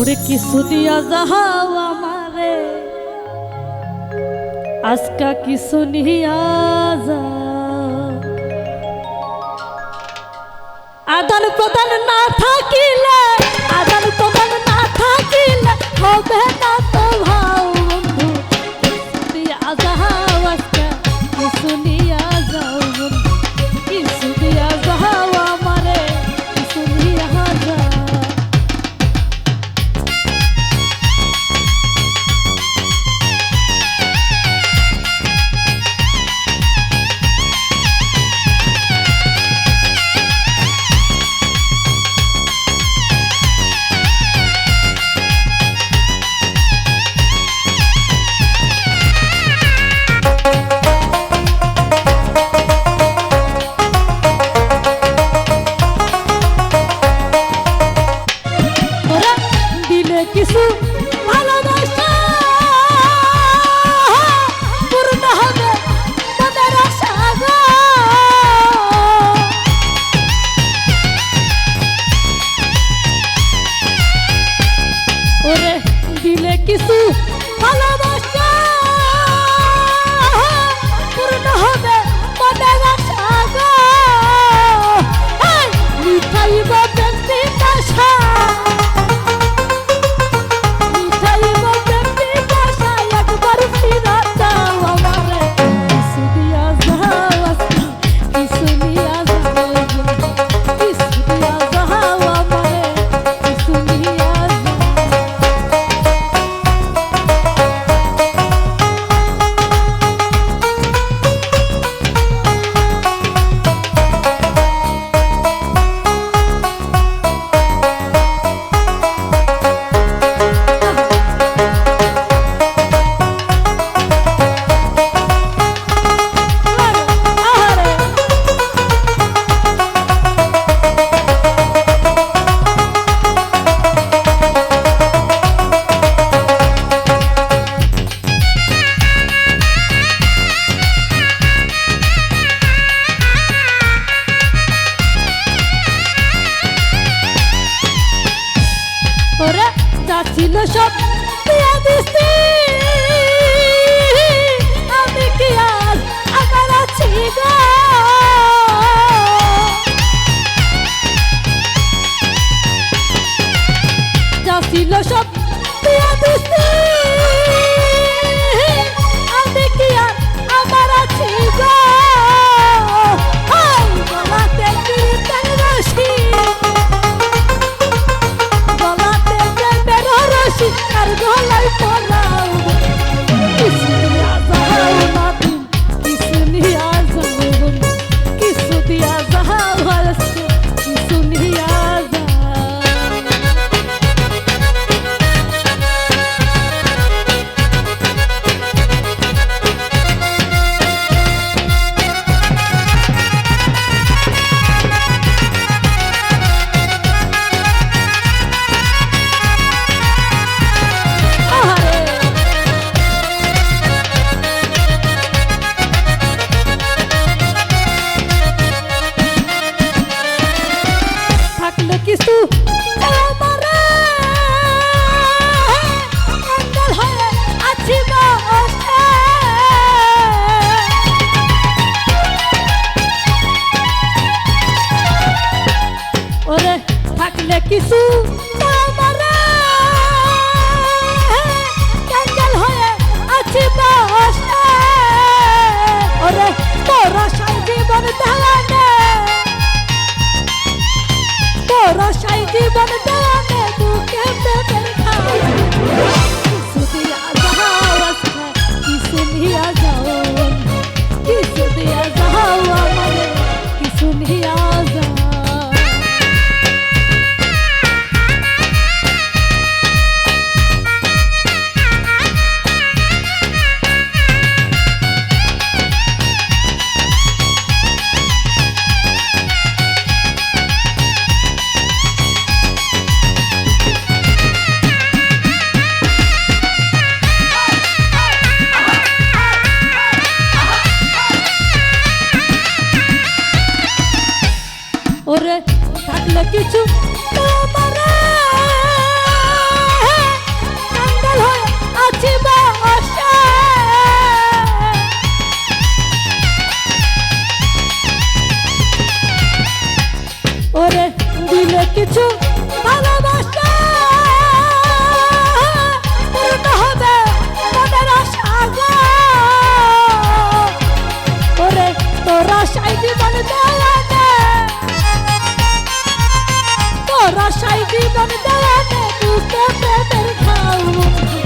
ওরে কিছু দিয়া যাও আমারে আজকা কিছু নিয়া যাও। আদান প্রদান না থাকিলে আদান প্রদান না থাকিলে হবে না তো ভাও বন্ধু। কিছু দিয়া যাও আজকা কিছু নিয়া যাও বন্ধু। কিছু দিয়া যাও আমারে কিছু নিয়া যাও। কিছু ভালোবাসা পূর্ণ হবে মনের আশা গো। ওরে দিলে কিছু ভালোবাসা পূর্ণ হবে মনের আশা গো। মিঠাইব প্রেমটি আশা ছিল সব দিয়া দিছি আমি কি আজ আমার আছি গো। যা ছিল সব দিয়া দিছি আমি কি আজ আমার আছি গো। গলাতে কীর্তন রশি আর গলায় পরাও কিছু দিয়া যাও নাতিন কিছু নিয়া যাও কিছু দিয়া যাও কিছু নিয়া যাও। কিছু আমারে অন্ধল হয়ে আছি বসে। ওরে থাকলে কিছু আমারে অন্ধল হয়ে আছি বসে। ওরে তোরা সাই জীবন দেওয়ানে রসাই জীবন দেওয়ানে বুকে পেটের খাওয়া। কিছু দিয়া যাও আজকে কিছু নিয়া যাও কিছু দিয়া যাও আমারে কিছু নিয়া যাও। কিছু ভালোবাসা পূর্ণ হবে মনের আশা গো। ওরে তোরা সাই জীবন দেওয়ানে, তোরা সাই জীবন দেওয়ানে বুঝতে প্রেমের খাও বন্ধু।